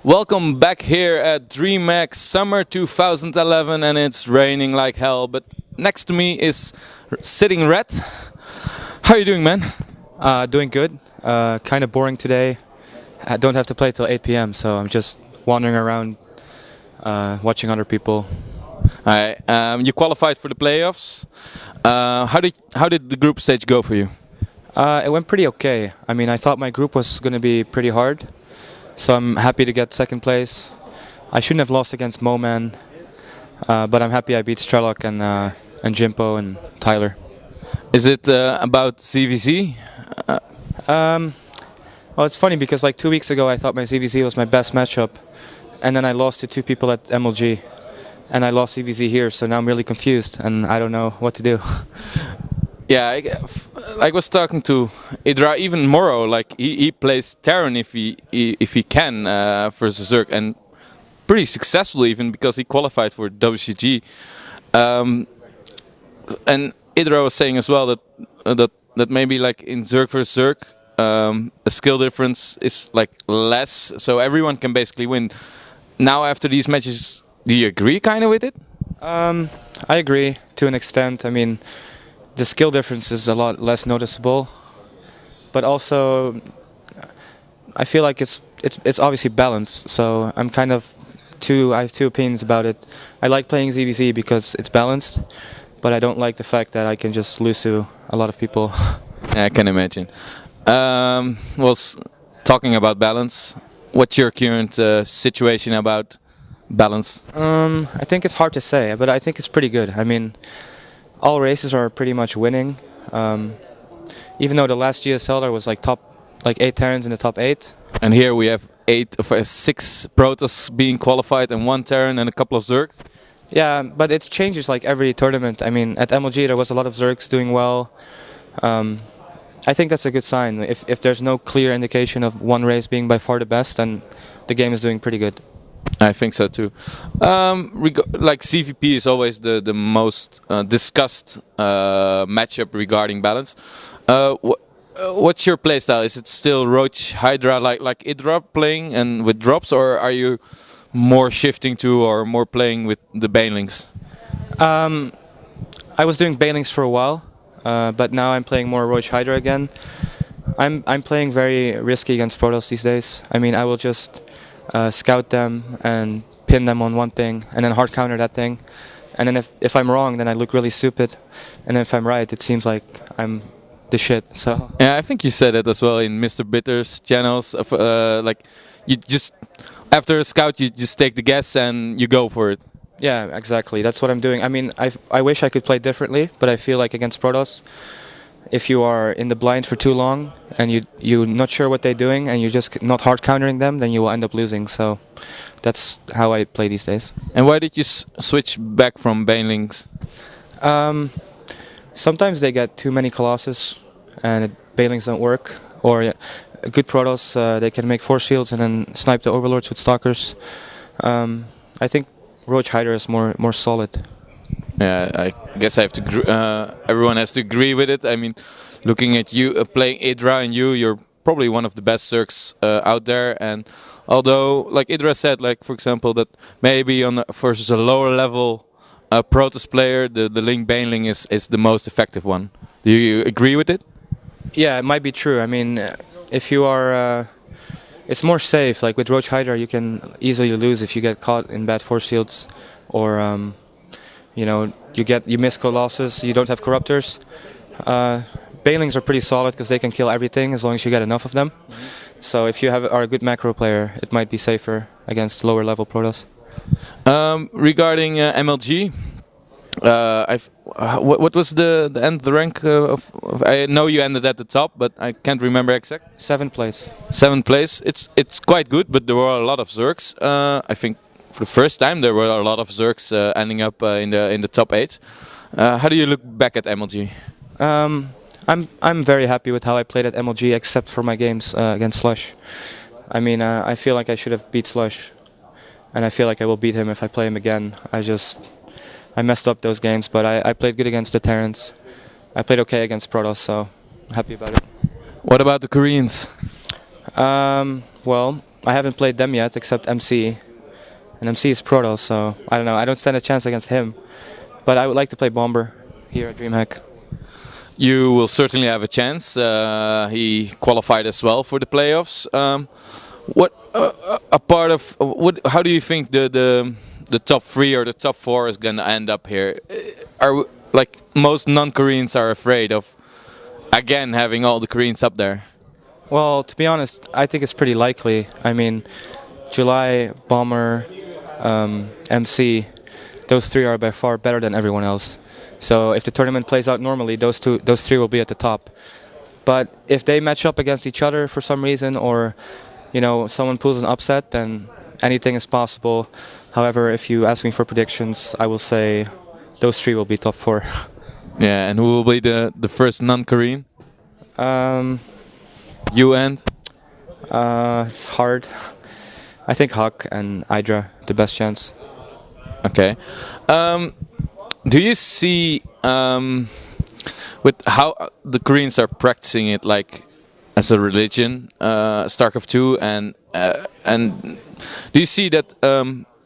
Welcome back here at Dreamhack Summer 2011, and it's raining like hell. But next to me is sitting Red. How are you doing, man? Doing good. Kind of boring today. I don't have to play till 8 p.m., so I'm just wandering around, watching other people. Alright, you qualified for the playoffs. How did the group stage go for you? It went pretty okay. I mean, I thought my group was going to be pretty hard, so I'm happy to get second place. I shouldn't have lost against Moman, but I'm happy I beat Strelok and Jimpo and Tyler. Is it about CVC? Well, it's funny because like 2 weeks ago I thought my CVZ was my best matchup, and then I lost to two people at MLG, and I lost CVZ here, so now I'm really confused and I don't know what to do. Yeah, I was talking to Idra even Moro. Like he plays Terran if he can versus Zerg, and pretty successfully even because he qualified for WCG. And Idra was saying as well that maybe like in Zerg versus Zerg, the skill difference is like less, so everyone can basically win. Now after these matches, do you agree kind of with it? I agree to an extent. I mean, the skill difference is a lot less noticeable, but also I feel like it's obviously balanced. So I'm kind of I have two opinions about it. I like playing ZVZ because it's balanced, but I don't like the fact that I can just lose to a lot of people. Yeah, I can imagine. Talking about balance, what's your current situation about balance? I think it's hard to say, but I think it's pretty good. I mean, all races are pretty much winning. Even though the last GSL there was like 8 Terrans in the top 8. And here we have 6 Protoss being qualified and 1 Terran and a couple of Zergs. Yeah, but it changes like every tournament. I mean, at MLG there was a lot of Zergs doing well. I think that's a good sign. If there's no clear indication of one race being by far the best, then the game is doing pretty good. I think so too. Like CVP is always the most discussed matchup regarding balance. What's your playstyle? Is it still Roach Hydra like Idra playing and with drops, or are you more shifting to or more playing with the Banelings? I was doing Banelings for a while, but now I'm playing more Roach Hydra again. I'm playing very risky against Protoss these days. I mean, I will just scout them and pin them on one thing and then hard counter that thing, and then if I'm wrong, then I look really stupid, and if I'm right, it seems like I'm the shit. So yeah, I think you said it as well in Mr. Bitter's channels of like you just after a scout you just take the guess and you go for it. Yeah, exactly, that's what I'm doing. I mean, I wish I could play differently, but I feel like against Protoss, if you are in the blind for too long and you're not sure what they're doing and you're just not hard countering them, then you will end up losing. So that's how I play these days. And why did you switch back from Banelings? Sometimes they get too many Colossus and Banelings don't work, or a good Protoss, they can make force fields and then snipe the Overlords with Stalkers. I think Roach Hydra is more solid. Yeah, I guess I have to. Everyone has to agree with it. I mean, looking at you playing Idra and you're probably one of the best Zergs out there. And although, like Idra said, like for example, that maybe versus a lower level Protoss player, the Link Baneling is the most effective one. Do you agree with it? Yeah, it might be true. I mean, if you are, it's more safe. Like with Roach Hydra, you can easily lose if you get caught in bad force fields, or you know, you miss Colossus, you don't have Corruptors. Banelings are pretty solid because they can kill everything as long as you get enough of them. So if you are a good macro player, it might be safer against lower level Protoss. Regarding MLG, what was the rank of? I know you ended at the top, but I can't remember exact. 7th place. 7th place. It's quite good, but there were a lot of Zergs. I think for the first time there were a lot of Zergs ending up in the top 8. How do you look back at MLG? I'm very happy with how I played at MLG, except for my games against Slush. I mean, I feel like I should have beat Slush, and I feel like I will beat him if I play him again. I messed up those games, but I played good against the Terrans. I played okay against Protoss, so I'm happy about it. What about the Koreans? Well, I haven't played them yet, except MC. And MC is Proto, so I don't know. I don't stand a chance against him. But I would like to play Bomber here at Dreamhack. You will certainly have a chance. He qualified as well for the playoffs. What a part of what? How do you think the top 3 or the top 4 is gonna end up here? Like most non-Koreans are afraid of again having all the Koreans up there. Well, to be honest, I think it's pretty likely. I mean, July, Bomber, MC, those 3 are by far better than everyone else. So if the tournament plays out normally, those 3 will be at the top. But if they match up against each other for some reason, or someone pulls an upset, then anything is possible. However, if you ask me for predictions, I will say those 3 will be top 4. Yeah, and who will be the first non-Korean? You and? It's hard. I think Huck and Hydra the best chance. Okay. Do you see with how the Koreans are practicing it like as a religion, StarCraft 2, and do you see that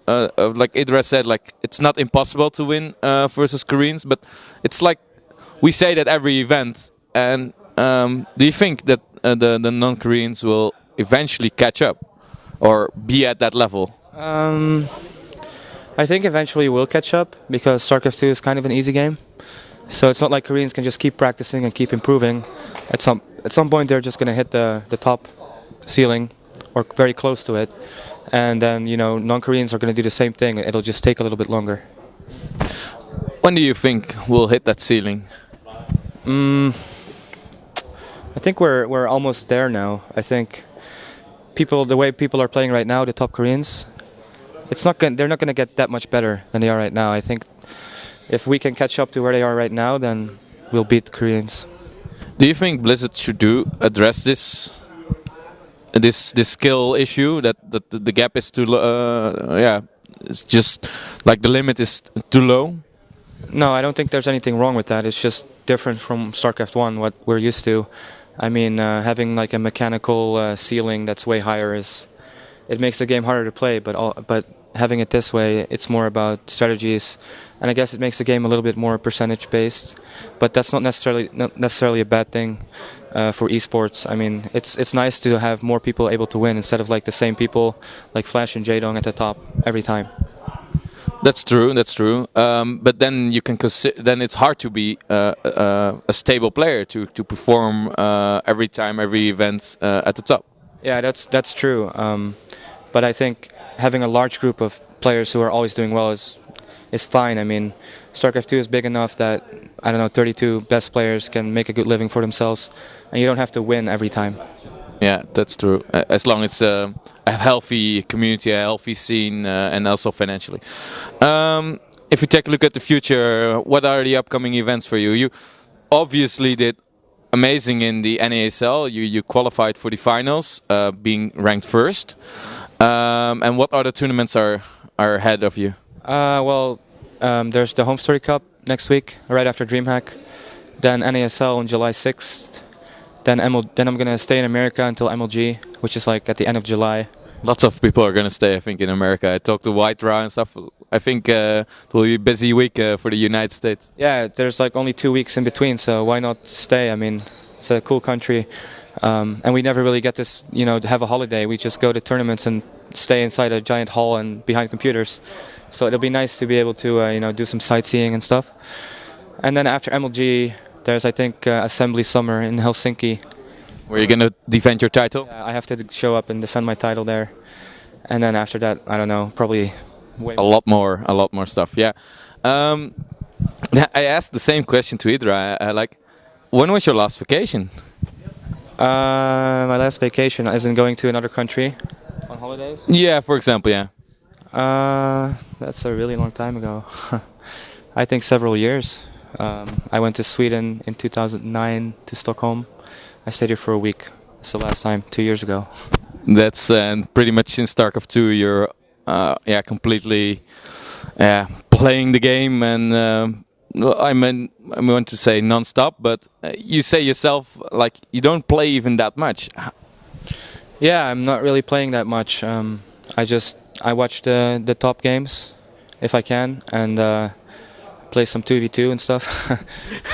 like Idra said, like it's not impossible to win versus Koreans, but it's like we say that every event, and do you think that the non-Koreans will eventually catch up or be at that level? I think eventually we'll catch up because StarCraft 2 is kind of an easy game. So it's not like Koreans can just keep practicing and keep improving. At some point they're just going to hit the top ceiling or very close to it. And then, non-Koreans are going to do the same thing. It'll just take a little bit longer. When do you think we'll hit that ceiling? I think we're almost there now. I think the way people are playing right now, the top Koreans, they're not going to get that much better than they are right now. I think if we can catch up to where they are right now, then we'll beat the Koreans. Do you think Blizzard should address this skill issue that the gap is too low? It's just like the limit is too low. No, I don't think there's anything wrong with that. It's just different from StarCraft 1, what we're used to. I mean, having like a mechanical ceiling that's way higher it makes the game harder to play. But having it this way, it's more about strategies, and I guess it makes the game a little bit more percentage based. But that's not necessarily a bad thing for esports. I mean, it's nice to have more people able to win instead of like the same people like Flash and Jaedong at the top every time. That's true. But then you can then it's hard to be a stable player to perform every time, every event at the top. Yeah, that's true. But I think having a large group of players who are always doing well is fine. I mean, StarCraft 2 is big enough that 32 best players can make a good living for themselves, and you don't have to win every time. Yeah, that's true. As long as a healthy community, a healthy scene, and also financially. If you take a look at the future, what are the upcoming events for you? You obviously did amazing in the NASL. You qualified for the finals, being ranked first. And what other tournaments are ahead of you? There's the Home Story Cup next week, right after Dreamhack. Then NASL on July 6th. Then I'm going to stay in America until MLG, which is like at the end of July. Lots of people are going to stay, I think, in America. I talked to White Raw and stuff. I think it will be a busy week for the United States. Yeah, there's like only 2 weeks in between, so why not stay? I mean, it's a cool country. And we never really get this, to have a holiday. We just go to tournaments and stay inside a giant hall and behind computers. So it'll be nice to be able to, do some sightseeing and stuff. And then after MLG, there's, I think, Assembly Summer in Helsinki. Where you're going to defend your title? I have to show up and defend my title there. And then after that, I don't know, probably a lot more stuff. Yeah. I asked the same question to Idra. When was your last vacation? My last vacation isn't going to another country on holidays? Yeah, for example, yeah. That's a really long time ago. I think several years. I went to Sweden in 2009 to Stockholm. I stayed here for a week. It's the last time, 2 years ago. That's pretty much since StarCraft 2 you're completely playing the game, and I want to say non-stop, but you say yourself like you don't play even that much. Yeah, I'm not really playing that much. I watch the top games if I can, and play some 2v2 and stuff.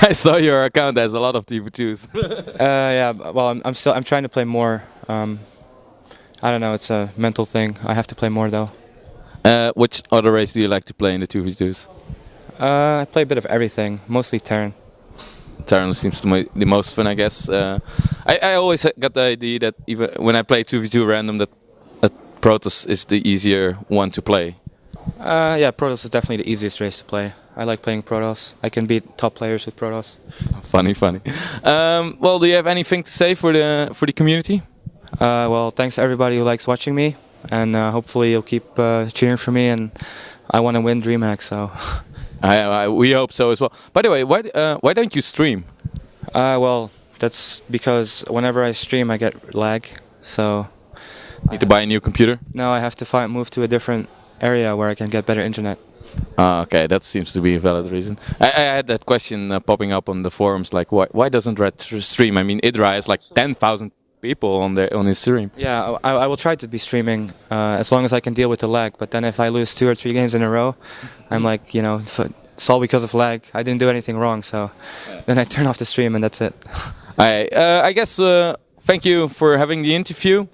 I saw your account has a lot of TV2s. Yeah, well, I'm trying to play more. I don't know, it's a mental thing. I have to play more though. Which other race do you like to play in the 2v2s? I play a bit of everything, mostly Terran. Terran seems to me the most fun, I guess. I always got the idea that even when I play 2v2 random, that Protoss is the easier one to play. Yeah, Protoss is definitely the easiest race to play. I like playing Protoss. I can beat top players with Protoss. Funny, funny. Well, do you have anything to say for the community? Well, thanks to everybody who likes watching me, and hopefully you'll keep cheering for me. And I want to win Dreamhack, so. We hope so as well. By the way, why don't you stream? Well, that's because whenever I stream, I get lag. So. Need to buy a new computer? No, I have to move to a different area where I can get better internet. Okay, that seems to be a valid reason. I had that question popping up on the forums, like why doesn't Red stream? I mean, Idra has like 10,000 people on his stream. Yeah, I will try to be streaming as long as I can deal with the lag. But then if I lose 2 or 3 games in a row, I'm like, you know, it's all because of lag. I didn't do anything wrong, so then I turn off the stream and that's it. I guess thank you for having the interview.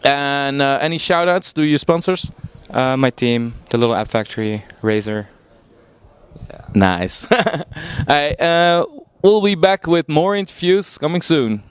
And any shout-outs to your sponsors? My team, the little app factory, Razer. Yeah. Nice. We'll be back with more interviews coming soon.